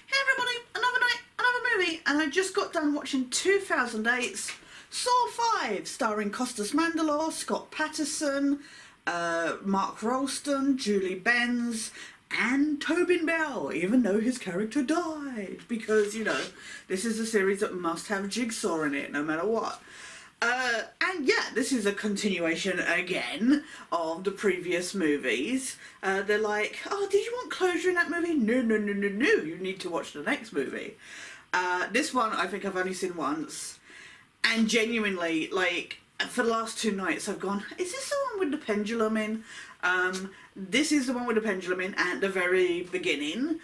Hey everybody, another night, another movie, and I just got done watching 2008's Saw 5, starring Costas Mandylor, Scott Patterson, Mark Rolston, Julie Benz, and Tobin Bell, even though his character died, because, you know, this is a series that must have Jigsaw in it, no matter what. And yeah, this is a continuation again of the previous movies. They're like, oh, did you want closure in that movie? No, no, no, no, no, you need to watch the next movie. This one I think I've only seen once, and genuinely, like, for the last two nights I've gone, is this the one with the pendulum in? This is the one with the pendulum in at the very beginning, and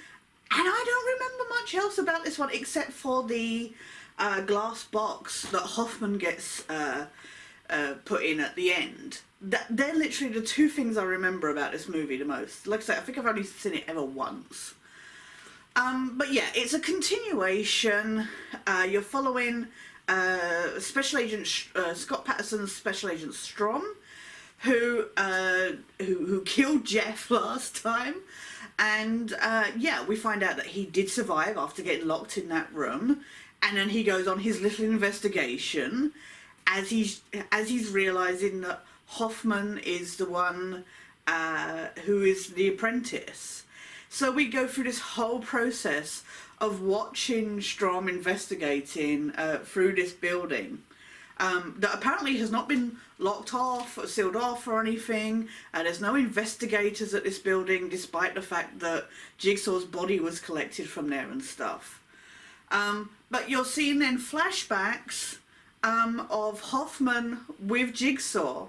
I don't remember much else about this one except for the glass box that Hoffman gets put in at the end. They're literally the two things I remember about this movie the most. Like I said, I think I've only seen it ever once. But yeah, it's a continuation. You're following Special Agent Scott Patterson's Special Agent Strom, who killed Jeff last time. And yeah, we find out that he did survive after getting locked in that room. And then he goes on his little investigation as he's realising that Hoffman is the one who is the apprentice. So we go through this whole process of watching Strom investigating through this building that apparently has not been locked off or sealed off or anything. There's no investigators at this building, despite the fact that Jigsaw's body was collected from there and stuff. But you're seeing then flashbacks of Hoffman with Jigsaw,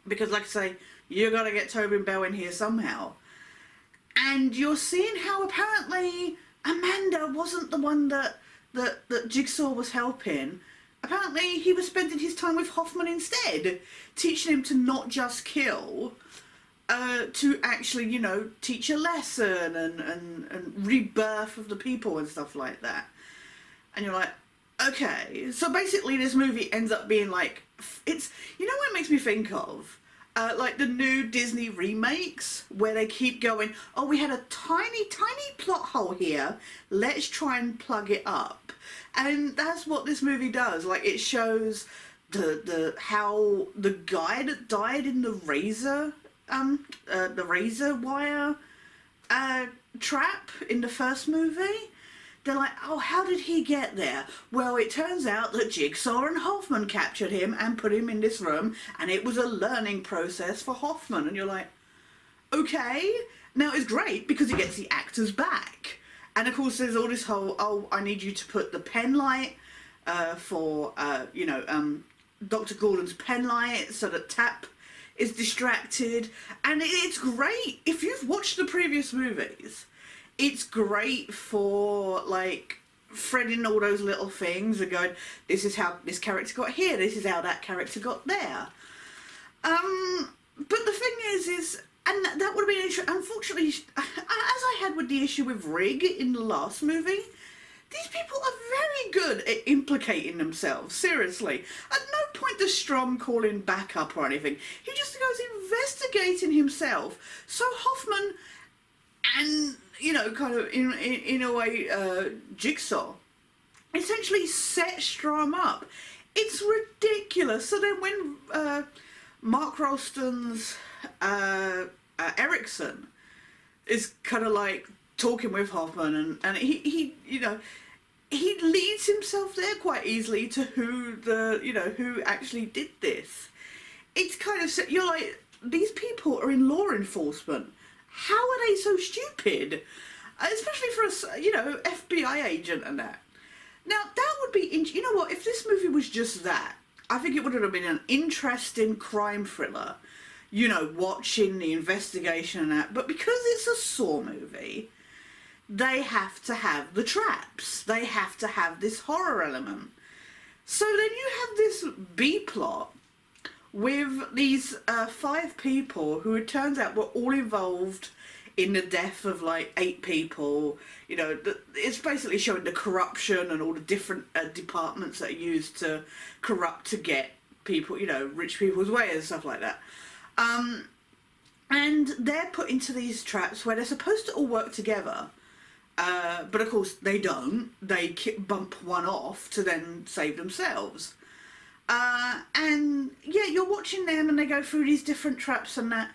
because like I say, you got to get Tobin Bell in here somehow. And you're seeing how apparently Amanda wasn't the one that Jigsaw was helping. Apparently he was spending his time with Hoffman instead, teaching him to not just kill, to actually, you know, teach a lesson and rebirth of the people and stuff like that. And you're like, okay. So basically this movie ends up being like, it's, you know what it makes me think of? Like the new Disney remakes, where they keep going, oh, we had a tiny, tiny plot hole here, let's try and plug it up. And that's what this movie does. Like, it shows how the guy that died in the razor wire trap in the first movie, they're like, oh, how did he get there? Well, it turns out that Jigsaw and Hoffman captured him and put him in this room, and it was a learning process for Hoffman. And you're like, okay. Now it's great because he gets the actors back. And of course there's all this whole, oh, I need you to put the pen light for, you know, Dr. Gordon's pen light so that Tap is distracted. And it's great. If you've watched the previous movies, it's great for, like, threading all those little things and going, this is how this character got here, this is how that character got there. But the thing is, and that would have been interesting, unfortunately, as I had with the issue with Rigg in the last movie, these people are very good at implicating themselves, seriously. At no point does Strom call in backup or anything. He just goes investigating himself. So Hoffman and, you know, kind of in a way, Jigsaw essentially set Strom up. It's ridiculous. So then when Mark Rolston's Erickson is kind of like talking with Hoffman, and he you know, he leads himself there quite easily to who actually did this. It's kind of, you're like, these people are in law enforcement. How are they so stupid? Especially for a, you know, FBI agent and that. Now, that would be, you know what, if this movie was just that, I think it would have been an interesting crime thriller. You know, watching the investigation and that. But because it's a Saw movie, they have to have the traps. They have to have this horror element. So then you have this B-plot with these 5 people who it turns out were all involved in the death of like 8 people. You know, it's basically showing the corruption and all the different departments that are used to corrupt to get people, you know, rich people's way and stuff like that. And they're put into these traps where they're supposed to all work together. But of course they don't. They bump one off to then save themselves. And yeah, you're watching them and they go through these different traps and that.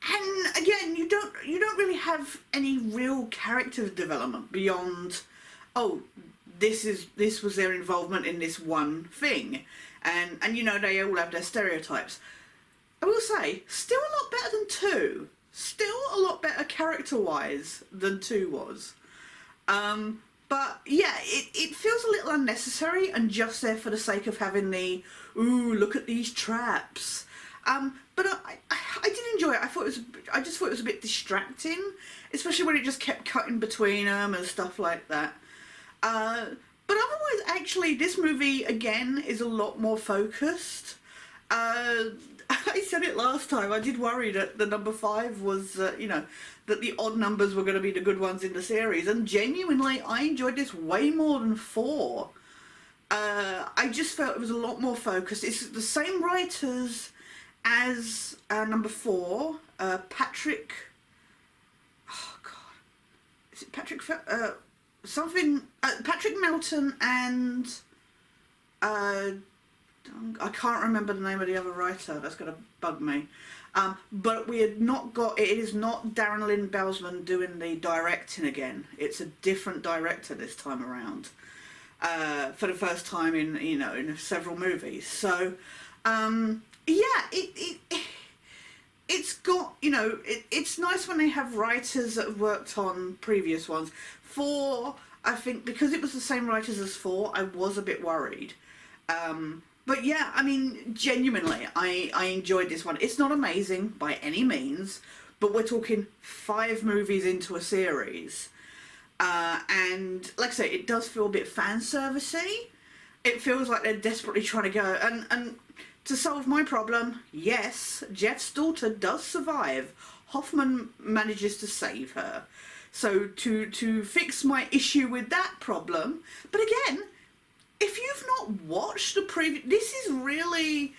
And again, you don't really have any real character development beyond, oh, this was their involvement in this one thing, and you know, they all have their stereotypes. I will say, still a lot better than 2. Still a lot better character-wise than 2 was. But yeah, it feels a little unnecessary and just there for the sake of having the, ooh, look at these traps. But I did enjoy it. I just thought it was a bit distracting, especially when it just kept cutting between them and stuff like that. But otherwise, actually, this movie, again, is a lot more focused. I said it last time, I did worry that the number 5 was, you know, that the odd numbers were going to be the good ones in the series. And genuinely, I enjoyed this way more than 4. I just felt it was a lot more focused. It's the same writers as number 4, Patrick... Oh, God. Is it Patrick... Patrick Melton and... I can't remember the name of the other writer. That's going to bug me. But we had not got... It is not Darren Lynn Bousman doing the directing again. It's a different director this time around. For the first time in, you know, in several movies. So, yeah, it's got, you know, it's nice when they have writers that have worked on previous ones. 4, I think, because it was the same writers as 4, I was a bit worried. But yeah, I mean, genuinely, I enjoyed this one. It's not amazing by any means, but we're talking 5 movies into a series. And like I say, it does feel a bit fan servicey. It feels like they're desperately trying to go. And to solve my problem, yes, Jeff's daughter does survive. Hoffman manages to save her. So to fix my issue with that problem, but again, if you've not watched the previous, this is really,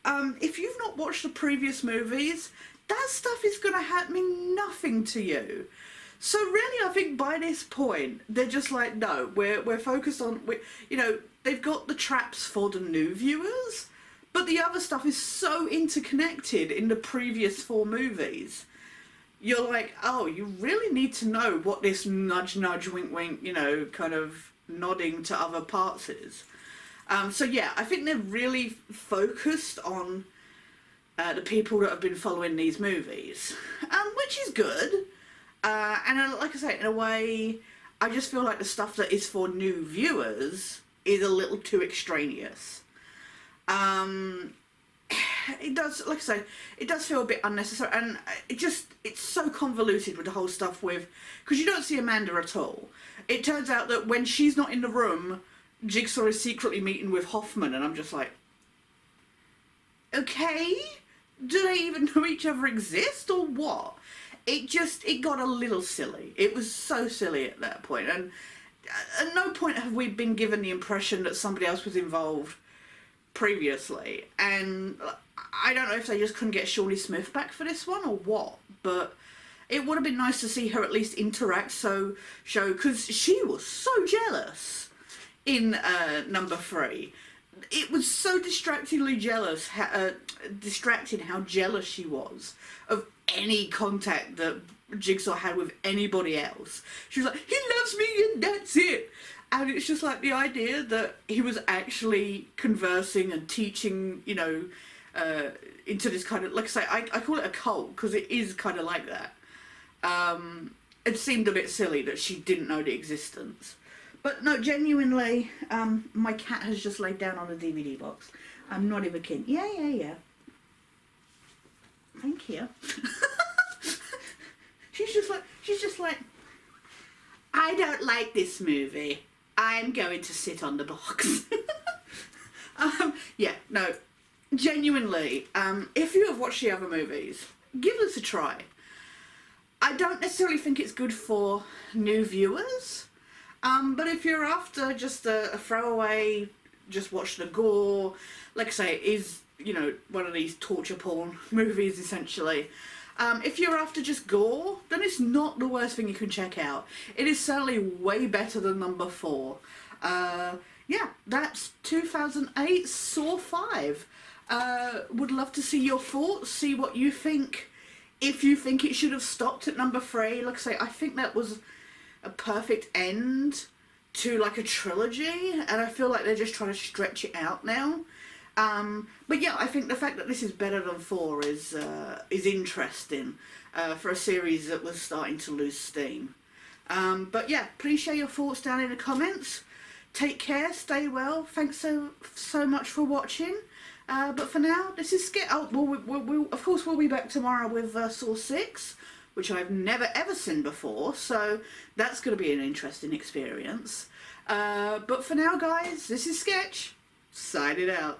if you've not watched the previous movies, that stuff is going to mean nothing to you. So really, I think by this point, they're just like, no, we're focused on, you know, they've got the traps for the new viewers, but the other stuff is so interconnected in the previous 4 movies. You're like, oh, you really need to know what this nudge, nudge, wink, wink, you know, kind of nodding to other parts is. So yeah, I think they're really focused on the people that have been following these movies, which is good. And like I say, in a way, I just feel like the stuff that is for new viewers is a little too extraneous. It does, like I say, it does feel a bit unnecessary, and it's so convoluted with the whole stuff with, because you don't see Amanda at all. It turns out that when she's not in the room, Jigsaw is secretly meeting with Hoffman, and I'm just like, okay, do they even know each other exist, or what? It got a little silly. It was so silly at that point, and at no point have we been given the impression that somebody else was involved previously, and I don't know if they just couldn't get Shawnee Smith back for this one or what, but it would have been nice to see her at least interact, because she was so jealous in number 3. It was so distracting how jealous she was of any contact that Jigsaw had with anybody else. She was like, he loves me and that's it. And it's just like the idea that he was actually conversing and teaching, you know, into this kind of, like I say, I call it a cult, because it is kind of like that. It seemed a bit silly that she didn't know the existence. But no, genuinely, my cat has just laid down on the DVD box. I'm not even kidding. Yeah. Thank you. She's just like, I don't like this movie. I'm going to sit on the box. Yeah, no, genuinely, if you have watched the other movies, give this a try. I don't necessarily think it's good for new viewers, but if you're after just a throwaway, just watch the gore, like I say, it is, you know, one of these torture porn movies, essentially. If you're after just gore, then it's not the worst thing you can check out. It is certainly way better than number 4. Yeah, that's 2008 Saw 5. Would love to see your thoughts, see what you think. If you think it should have stopped at number 3, like I say, I think that was a perfect end to like a trilogy, and I feel like they're just trying to stretch it out now. But yeah, I think the fact that this is better than 4 is interesting for a series that was starting to lose steam. But yeah, please share your thoughts down in the comments. Take care, stay well. Thanks so much for watching. But for now, this is Skit. Oh, we'll of course we'll be back tomorrow with Saw 6, which I've never ever seen before, so that's going to be an interesting experience. But for now, guys, this is Sketch. Signing out.